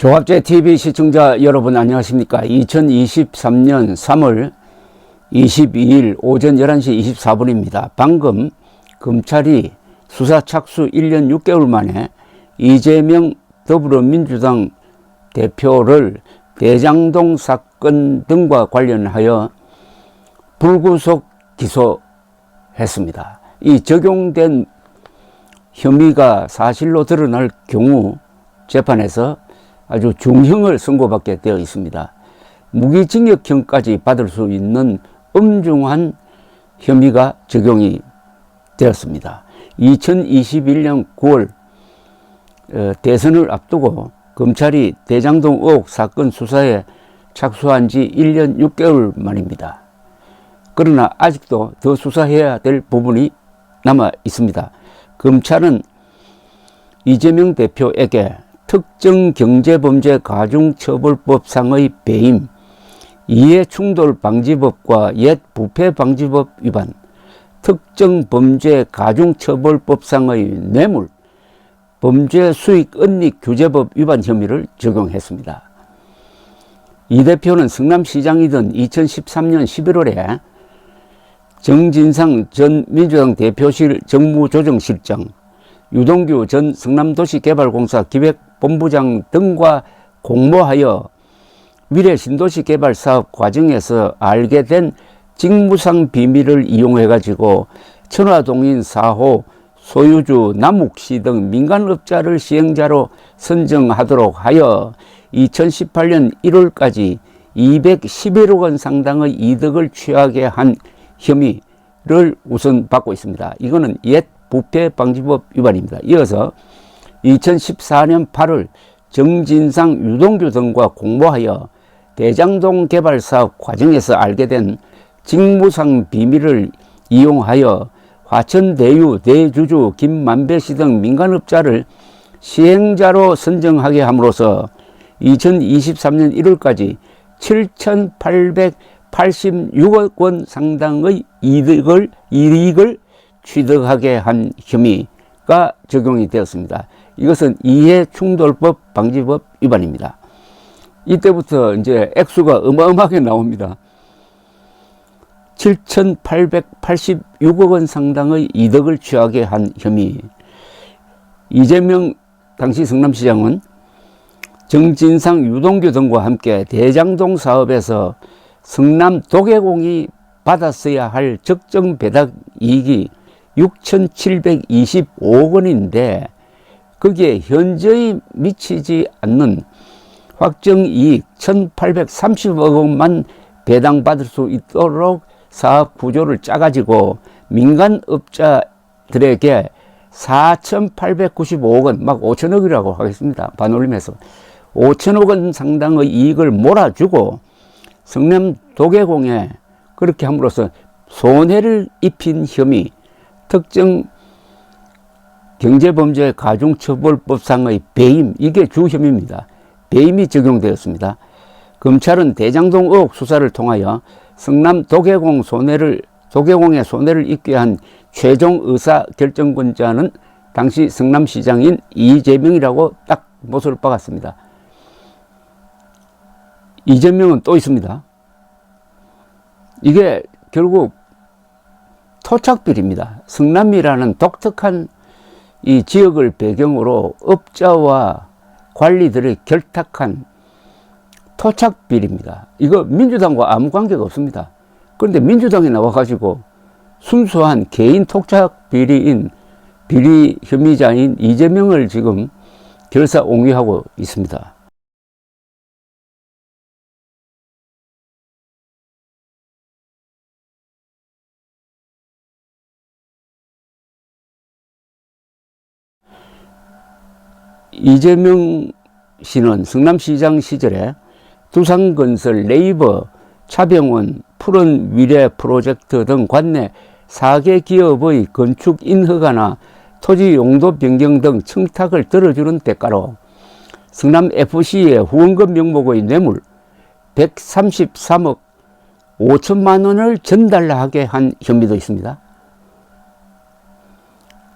조갑제TV 시청자 여러분 안녕하십니까. 2023년 3월 22일 오전 11시 24분입니다. 방금 검찰이 수사 착수 1년 6개월 만에 이재명 더불어민주당 대표를 대장동 사건 등과 관련하여 불구속 기소했습니다. 이 적용된 혐의가 사실로 드러날 경우 재판에서 아주 중형을 선고받게 되어 있습니다. 무기징역형까지 받을 수 있는 엄중한 혐의가 적용이 되었습니다. 2021년 9월 대선을 앞두고 검찰이 대장동 의혹 사건 수사에 착수한 지 1년 6개월 만입니다. 그러나 아직도 더 수사해야 될 부분이 남아 있습니다. 검찰은 이재명 대표에게 특정경제범죄 가중처벌법상의 배임, 이해충돌방지법과 옛 부패방지법 위반, 특정범죄 가중처벌법상의 뇌물, 범죄수익은닉규제법 위반 혐의를 적용했습니다. 이 대표는 성남시장이던 2013년 11월에 정진상 전 민주당 대표실 정무조정실장, 유동규 전 성남도시개발공사 기획본부장 등과 공모하여 미래신도시개발사업 과정에서 알게 된 직무상 비밀을 이용해 가지고 천화동인 4호 소유주 남욱씨 등 민간업자를 시행자로 선정하도록 하여 2018년 1월까지 211억 원 상당의 이득을 취하게 한 혐의를 우선 받고 있습니다. 이거는 옛 부패방지법 위반입니다. 이어서 2014년 8월 정진상, 유동규 등과 공모하여 대장동 개발사업 과정에서 알게 된 직무상 비밀을 이용하여 화천대유 대주주 김만배씨 등 민간업자를 시행자로 선정하게 함으로써 2023년 1월까지 7,886억 원 상당의 이익을 취득하게 한 혐의가 적용이 되었습니다. 이것은 이해충돌법 방지법 위반입니다. 이때부터 이제 액수가 어마어마하게 나옵니다. 7,886억 원 상당의 이득을 취하게 한 혐의. 이재명 당시 성남시장은 정진상, 유동규 등과 함께 대장동 사업에서 성남 도계공이 받았어야 할 적정 배당 이익이 6,725억 원인데 거기에 현저히 미치지 않는 확정이익 1,830억 원만 배당받을 수 있도록 사업 구조를 짜가지고 민간업자들에게 4,895억 원, 막 5천억이라고 하겠습니다. 반올림해서 5천억 원 상당의 이익을 몰아주고 성남 도계공에 그렇게 함으로써 손해를 입힌 혐의, 특정 경제범죄 가중처벌법상의 배임, 이게 주 혐의입니다. 배임이 적용되었습니다. 검찰은 대장동 의혹 수사를 통하여 성남 도계공의 손해를 입게 한 최종 의사결정권자는 당시 성남시장인 이재명이라고 딱 못을 박았습니다. 이재명은 또 있습니다. 이게 결국 토착비리입니다. 성남이라는 독특한 이 지역을 배경으로 업자와 관리들의 결탁한 토착비리입니다. 이거 민주당과 아무 관계가 없습니다. 그런데 민주당이 나와가지고 순수한 개인 토착비리인 비리 혐의자인 이재명을 지금 결사옹위하고 있습니다. 이재명 씨는 성남시장 시절에 두산건설, 네이버, 차병원, 푸른 미래 프로젝트 등 관내 4개 기업의 건축 인허가나 토지 용도 변경 등 청탁을 들어주는 대가로 성남FC의 후원금 명목의 뇌물 133억 5천만 원을 전달하게 한 혐의도 있습니다.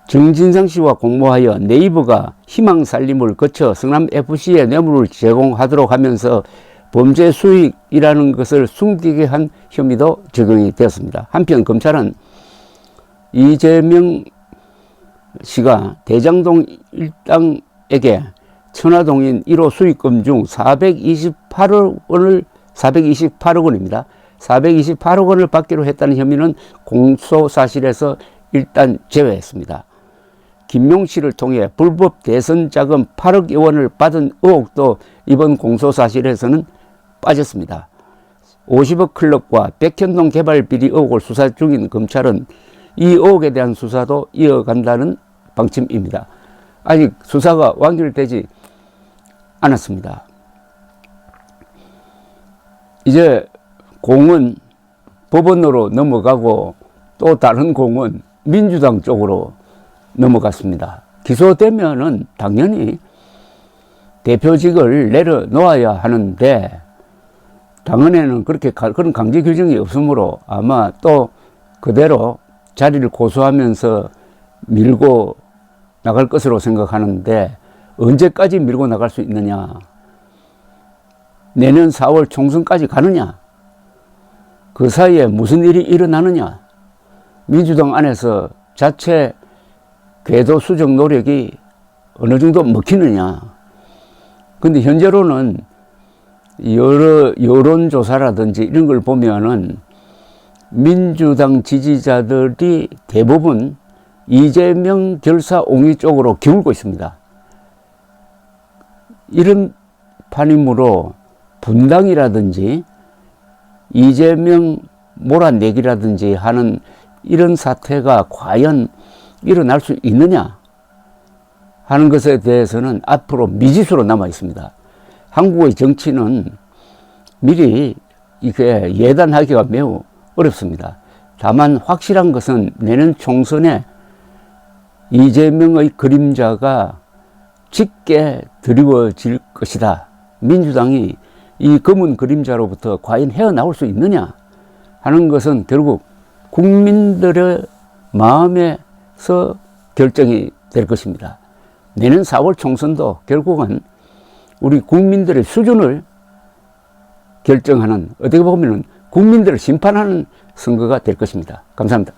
정진상 씨와 공모하여 네이버가 희망살림을 거쳐 성남FC에 뇌물을 제공하도록 하면서 범죄 수익이라는 것을 숨기게 한 혐의도 적용이 되었습니다. 한편 검찰은 이재명 씨가 대장동 일당에게 천화동인 1호 수익금 중 428억 원입니다. 428억 원을 받기로 했다는 혐의는 공소사실에서 일단 제외했습니다. 김용 씨를 통해 불법 대선 자금 8억 원을 받은 의혹도 이번 공소사실에서는 빠졌습니다. 50억 클럽과 백현동 개발 비리 의혹을 수사 중인 검찰은 이 의혹에 대한 수사도 이어간다는 방침입니다. 아직 수사가 완결되지 않았습니다. 이제 공은 법원으로 넘어가고 또 다른 공은 민주당 쪽으로 넘어갔습니다. 기소되면은 당연히 대표직을 내려놓아야 하는데 당헌에는 그런 강제 규정이 없으므로 아마 또 그대로 자리를 고수하면서 밀고 나갈 것으로 생각하는데 언제까지 밀고 나갈 수 있느냐? 내년 4월 총선까지 가느냐? 그 사이에 무슨 일이 일어나느냐? 민주당 안에서 자체 궤도 수정 노력이 어느 정도 먹히느냐? 근데 현재로는 여러 여론조사라든지 이런 걸 보면은 민주당 지지자들이 대부분 이재명 결사 옹위 쪽으로 기울고 있습니다. 이런 판이므로 분당이라든지 이재명 몰아내기라든지 하는 이런 사태가 과연 일어날 수 있느냐 하는 것에 대해서는 앞으로 미지수로 남아 있습니다. 한국의 정치는 미리 이게 예단하기가 매우 어렵습니다. 다만 확실한 것은 내년 총선에 이재명의 그림자가 짙게 드리워질 것이다. 민주당이 이 검은 그림자로부터 과연 헤어나올 수 있느냐 하는 것은 결국 국민들의 마음에서 결정이 될 것입니다. 내년 4월 총선도 결국은 우리 국민들의 수준을 결정하는, 어떻게 보면 국민들을 심판하는 선거가 될 것입니다. 감사합니다.